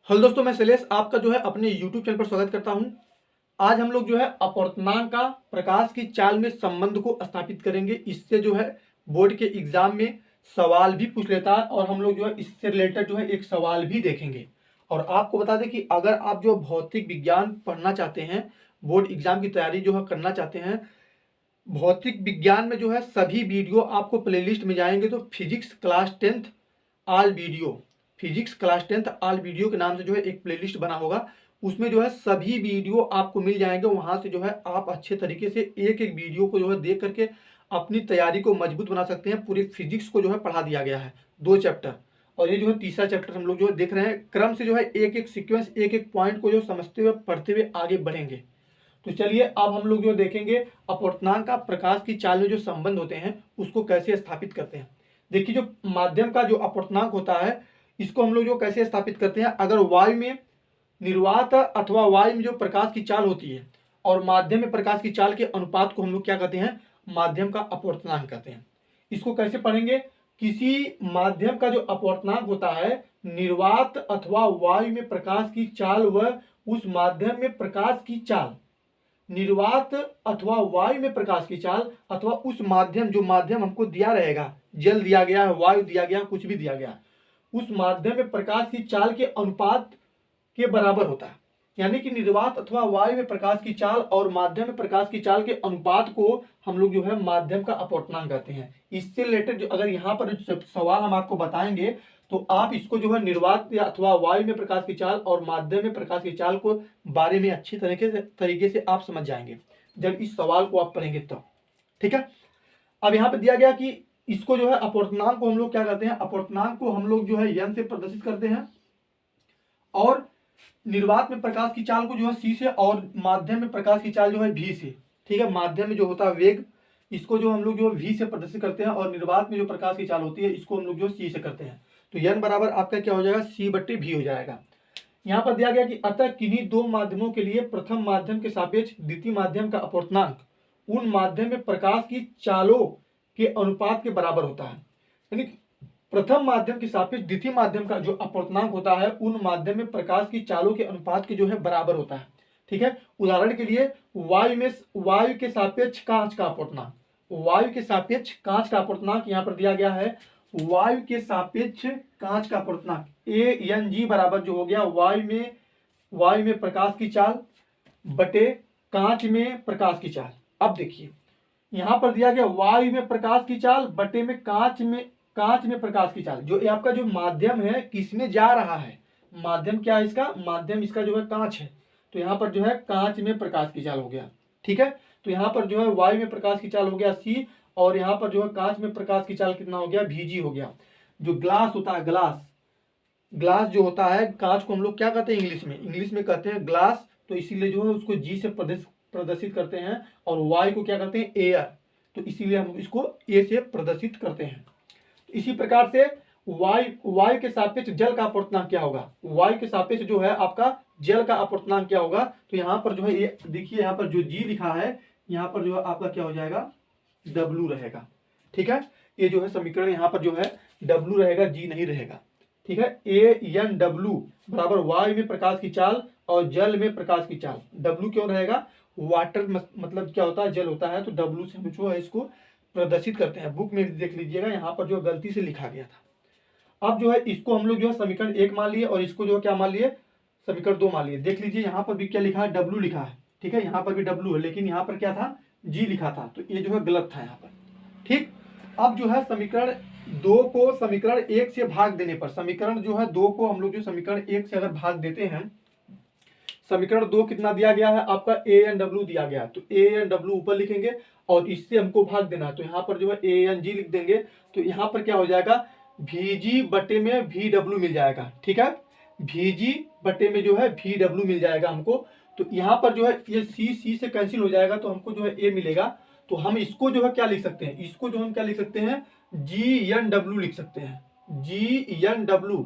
Hello दोस्तों, मैं शैलेश आपका अपने YouTube चैनल पर स्वागत करता हूं। आज हम लोग अपवर्तनांक का प्रकाश की चाल में संबंध को स्थापित करेंगे। इससे बोर्ड के एग्जाम में सवाल भी पूछ लेता है और हम लोग इससे रिलेटेड एक सवाल भी देखेंगे। और आपको बता दें कि अगर आप भौतिक विज्ञान पढ़ना चाहते हैं, बोर्ड एग्जाम की तैयारी करना चाहते हैं, भौतिक विज्ञान में सभी वीडियो आपको प्लेलिस्ट में जाएंगे तो physics class 10th all video, physics class 10th all video के नाम से एक प्लेलिस्ट बना होगा। उसमें सभी वीडियो आपको मिल जाएंगे। वहां से आप अच्छे तरीके से एक एक वीडियो को देख करके अपनी तैयारी को मजबूत बना सकते हैं। पूरे फिजिक्स को पढ़ा दिया गया है, 2 चैप्टर। और ये तीसरा चैप्टर हम लोग देख रहे हैं। क्रम से एक एक सीक्वेंस, एक एक पॉइंट को समझते हुए पढ़ते हुए आगे बढ़ेंगे। तो चलिए अब हम लोग देखेंगे अपवर्तनांक का प्रकाश की चाल में संबंध होते हैं उसको कैसे स्थापित करते हैं। देखिए, जो माध्यम का अपवर्तनांक होता है इसको हम लोग कैसे स्थापित करते हैं। अगर वायु में निर्वात अथवा वायु में जो प्रकाश की चाल होती है और माध्यम में प्रकाश की चाल के अनुपात को हम लोग क्या कहते हैं, माध्यम का अपवर्तनांक कहते हैं। इसको कैसे पढ़ेंगे, किसी माध्यम का जो अपवर्तनांक होता है निर्वात अथवा वायु में प्रकाश की चाल व उस माध्यम में प्रकाश की चाल, निर्वात अथवा वायु में प्रकाश की चाल अथवा उस माध्यम, जो माध्यम हमको दिया रहेगा, जल दिया गया है, वायु दिया गया, कुछ भी दिया गया, उस माध्यम में प्रकाश की चाल के अनुपात के बराबर होता है। यानी कि निर्वात अथवा वायु में प्रकाश की चाल और माध्यम में प्रकाश की चाल के अनुपात को हम लोग माध्यम का अपवर्तनांक कहते हैं। इससे रिलेटेड अगर यहाँ पर सवाल हम आपको बताएंगे तो आप इसको निर्वात या अथवा वायु में प्रकाश की चाल और माध्यम में प्रकाश की चाल को बारे में अच्छी तरीके से आप समझ जाएंगे जब इस सवाल को आप पढ़ेंगे तब। ठीक है, अब यहाँ पे दिया गया कि इसको अपवर्तनांक को हम लोग क्या कहते हैं, अपवर्तनांक को हम लोग n से प्रदर्शित करते हैं और निर्वात में प्रकाश की चाल को c से और माध्यम में प्रकाश की चाल v से। ठीक है, माध्यम में जो होता है वेग, इसको हम लोग v से प्रदर्शित करते हैं और निर्वात में जो प्रकाश की चाल होती है इसको हम लोग c से करते हैं। तो n बराबर आपका क्या हो जाएगा, c/v हो जाएगा। यहाँ पर दिया गया कि अतः किन्हीं दो माध्यमों के लिए प्रथम माध्यम के सापेक्ष द्वितीय माध्यम का अपवर्तनांक उन माध्यम में प्रकाश की चालों के अनुपात के बराबर होता है। यानी प्रथम माध्यम के सापेक्ष द्वितीय माध्यम का जो अपवर्तनांक होता है उन माध्यम में प्रकाश की चालों के अनुपात के बराबर होता है। ठीक है, उदाहरण के लिए वायु के सापेक्ष कांच का अपवर्तनांक, वायु के सापेक्ष कांच का अपवर्तनांक यहाँ पर दिया गया है। वायु के सापेक्ष कांच का अपवर्तनांक ANG बराबर जो हो गया वायु में प्रकाश की चाल बटे कांच में प्रकाश की चाल। अब देखिए यहां पर दिया गया वायु में प्रकाश की चाल बटे में कांच में प्रकाश की चाल। जो आपका जो माध्यम है किसमें जा रहा है, माध्यम क्या है इसका, माध्यम इसका कांच है। तो यहाँ पर कांच में प्रकाश की चाल हो गया। ठीक है, तो यहाँ पर वायु में प्रकाश की चाल हो गया C और यहाँ पर कांच में प्रकाश की चाल कितना हो गया, VG हो गया। जो ग्लास होता है, ग्लास जो होता है, कांच को हम लोग क्या कहते हैं, इंग्लिश में कहते हैं ग्लास। तो इसीलिए उसको G से प्रदर्शित करते हैं और वायु को क्या कहते हैं, एयर। तो इसीलिए हम इसको A से प्रदर्शित करते हैं। इसी प्रकार से वायु के सापेक्ष जल का अपवर्तनांक क्या होगा, वायु के सापेक्ष आपका जल का अपवर्तनांक क्या होगा। तो यहाँ पर ये देखिए, यहाँ पर जो G लिखा है यहाँ पर आपका क्या हो जाएगा, W रहेगा। ठीक है, ये समीकरण यहाँ पर W रहेगा, G नहीं रहेगा। ठीक है, ANW बराबर वायु में प्रकाश की चाल और जल में प्रकाश की चाल। W क्यों रहेगा, वाटर मतलब क्या होता है, जल होता है। तो W से हम इसको प्रदर्शित करते हैं। बुक में देख लीजिएगा, यहाँ पर गलती से लिखा गया था। अब इसको हम लोग समीकरण 1 मान लिए और इसको क्या मान लिए, समीकरण 2 मान लिए। देख लीजिए यहाँ पर भी क्या लिखा है, W लिखा है। ठीक है, यहाँ पर भी W है, लेकिन यहाँ पर क्या था, G लिखा था। तो ये गलत था यहाँ पर। ठीक, अब समीकरण 2 को समीकरण 1 से भाग देने पर, समीकरण 2 को हम लोग समीकरण 1 से अगर भाग देते हैं, समीकरण 2 कितना दिया गया है आपका, ANW दिया गया है। तो ANW ऊपर लिखेंगे और इससे हमको भाग देना है। तो यहाँ पर ANG लिख देंगे। तो यहाँ पर क्या हो जाएगा, VG बटे में VW मिल जाएगा। ठीक है, VG बटे में VW मिल जाएगा हमको। तो यहाँ पर ये C से कैंसिल हो जाएगा तो हमको A मिलेगा। तो हम इसको क्या लिख सकते हैं, इसको हम क्या लिख सकते हैं, GNW लिख सकते हैं, GNW।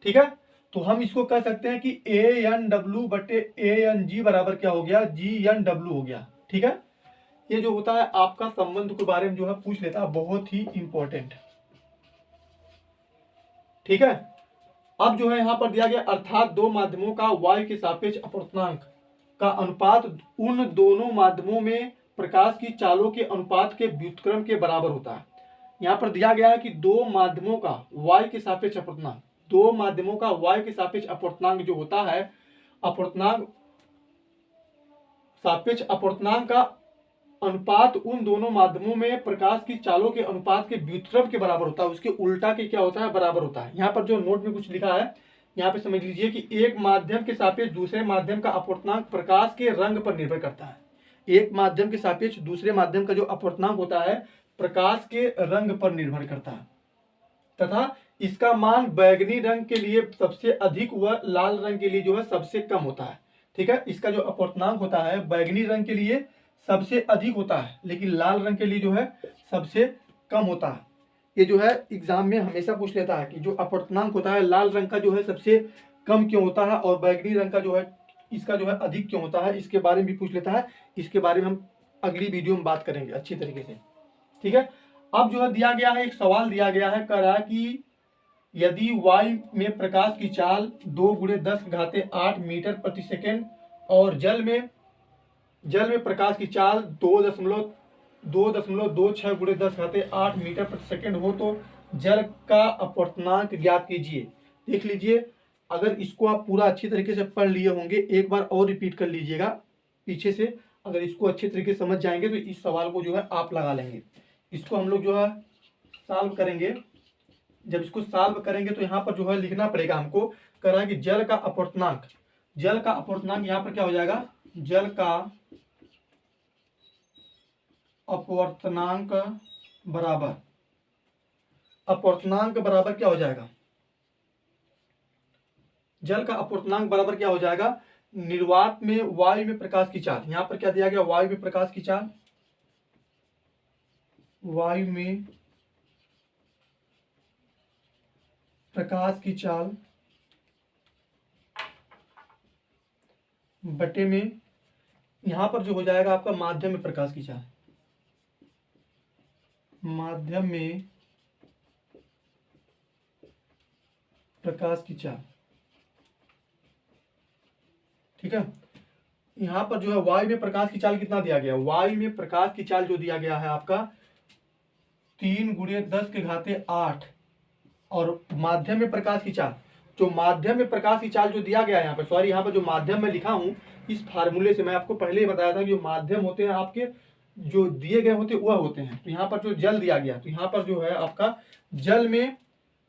ठीक है, तो हम इसको कह सकते हैं कि ANW बटे ANG बराबर क्या हो गया, GNW हो गया। ठीक है, ये होता है आपका संबंध के बारे में पूछ लेता है, बहुत ही इंपॉर्टेंट। ठीक है, अब जो है यहाँ पर दिया गया, अर्थात दो माध्यमों का वायु के सापेक्ष अपवर्तनांक का अनुपात उन दोनों माध्यमों में प्रकाश की चालों के अनुपात के व्युत्क्रम के बराबर होता है। यहाँ पर दिया गया है कि दो माध्यमों का वायु के सापेक्ष अपवर्तनांक, दो माध्यमों का वायु के सापेक्ष अपवर्तनांक जो होता है, अपवर्तनांक सापेक्ष अपवर्तनांक का अनुपात उन दोनों माध्यमों में प्रकाश की चालों के अनुपात के व्युत्क्रम के बराबर होता है। उसके उल्टा के क्या होता है, बराबर होता है। यहाँ पर जो नोट में कुछ लिखा है, यहाँ पे समझ लीजिए कि एक माध्यम के सापेक्ष दूसरे माध्यम का अपवर्तनांक प्रकाश के रंग पर निर्भर करता है। एक माध्यम के सापेक्ष दूसरे माध्यम का जो अपवर्तनांक होता है प्रकाश के रंग पर निर्भर करता है, तथा इसका मान बैगनी रंग के लिए सबसे अधिक व लाल रंग के लिए जो है सबसे कम होता है। ठीक है, इसका जो अपवर्तनांक होता है बैगनी रंग के लिए सबसे अधिक होता है, लेकिन लाल रंग के लिए जो है सबसे कम होता है। ये जो है एग्जाम में हमेशा पूछ लेता है कि जो अपवर्तनांक होता है लाल रंग का जो है सबसे कम क्यों होता है और बैगनी रंग का जो है इसका जो है अधिक क्यों होता है, इसके बारे में भी पूछ लेता है। इसके बारे में हम अगली वीडियो में बात करेंगे अच्छी तरीके से। ठीक है, अब जो है दिया गया है, एक सवाल दिया गया है, कह रहा है कि यदि वायु में प्रकाश की चाल 2 × 10⁸ मीटर प्रति सेकेंड और जल में प्रकाश की चाल 2.26 × 10⁸ मीटर प्रति सेकेंड हो तो जल का अपवर्तनांक ज्ञात कीजिए। देख लीजिए, अगर इसको आप पूरा अच्छी तरीके से पढ़ लिए होंगे, एक बार और रिपीट कर लीजिएगा पीछे से। अगर इसको अच्छे तरीके से समझ जाएंगे तो इस सवाल को जो है आप लगा लेंगे। इसको हम लोग जो है सॉल्व करेंगे। जब इसको सॉल्व करेंगे तो यहाँ पर जो है लिखना पड़ेगा हमको, कह रहा है कि जल का अपवर्तनांक यहाँ पर क्या हो जाएगा, जल का अपवर्तनांक बराबर क्या हो जाएगा, जल का अपवर्तनांक बराबर क्या हो जाएगा, निर्वात में वायु में प्रकाश की चाल। यहाँ पर क्या दिया गया, वायु में प्रकाश की चाल, वायु में प्रकाश की चाल बटे में यहाँ पर जो हो जाएगा आपका माध्यम में प्रकाश की चाल, माध्यम में प्रकाश की चाल। ठीक है, यहाँ पर जो है वायु में प्रकाश की चाल कितना दिया गया, वायु में प्रकाश की चाल जो दिया गया है आपका 3 × 10⁸ और माध्यम में प्रकाश की चाल, जो माध्यम में प्रकाश की चाल जो दिया गया है यहाँ पर, सॉरी यहाँ पर जो माध्यम में लिखा हूं इस फार्मूले से मैं आपको पहले ही बताया था कि जो माध्यम होते हैं आपके जो दिए गए होते वह होते हैं। तो यहाँ पर जो जल दिया गया, तो यहाँ पर जो है आपका जल में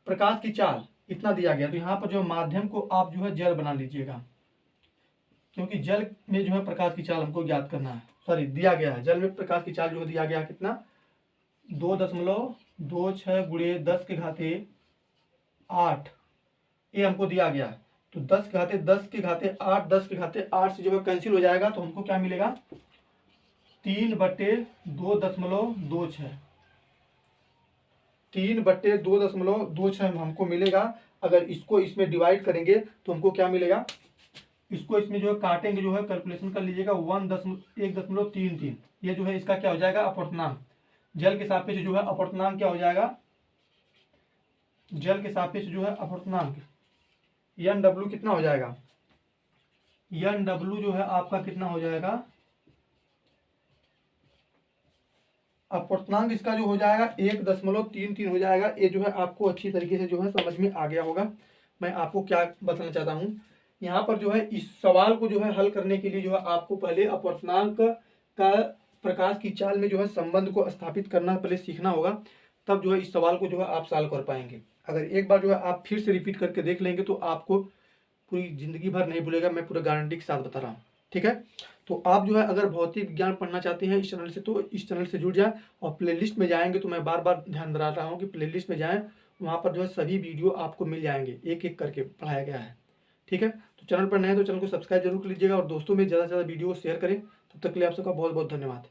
प्रकाश की चाल इतना दिया गया, तो यहाँ पर जो माध्यम को आप जो है जल बना लीजिएगा, क्योंकि जल में जो है प्रकाश की चाल हमको ज्ञात करना है, सॉरी दिया गया है। जल में प्रकाश की चाल जो दिया गया कितना, 2.26 × 10⁸ ये हमको दिया गया है। तो 10⁸ से जो है कैंसिल हो जाएगा, तो हमको क्या मिलेगा, 3/2.26 3/2.26 हमको मिलेगा। अगर इसको इसमें डिवाइड करेंगे तो हमको क्या मिलेगा, इसको इसमें जो है काटेंगे, जो है कैलकुलेशन कर लीजिएगा 1.33। ये जो है इसका क्या हो जाएगा, अपवर्तनांक। जल के सापेक्ष जो है अपवर्तनांक क्या हो जाएगा, जल के सापेक्ष जो है अपवर्तनांक NW कितना हो जाएगा, NW जो है आपका कितना हो जाएगा, अपवर्तनांक इसका जो हो जाएगा 1.33 हो जाएगा। ये जो है आपको अच्छी तरीके से जो है समझ में आ गया होगा। मैं आपको क्या बताना चाहता हूँ, यहाँ पर जो है इस सवाल को जो है हल करने के लिए जो है आपको पहले अपवर्तनांक का प्रकाश की चाल में जो है संबंध को स्थापित करना पहले सीखना होगा, तब जो है इस सवाल को जो है आप सॉल्व कर पाएंगे। अगर एक बार जो है आप फिर से रिपीट करके देख लेंगे तो आपको पूरी जिंदगी भर नहीं भूलेगा, मैं पूरा गारंटी के साथ बता रहा हूँ। ठीक है, तो आप जो है अगर भौतिक विज्ञान पढ़ना चाहते हैं इस चैनल से, तो इस चैनल से जुड़ जाएं और प्लेलिस्ट में जाएंगे तो मैं बार बार ध्यान दिला रहा हूँ कि प्लेलिस्ट में जाएं, वहाँ पर जो है सभी वीडियो आपको मिल जाएंगे, एक एक करके पढ़ाया गया है। ठीक है, तो चैनल पर नए हैं तो चैनल को सब्सक्राइब जरूर कर लीजिएगा और दोस्तों में ज़्यादा से ज़्यादा वीडियो को शेयर करें। तब तक के लिए आप सबका बहुत बहुत धन्यवाद।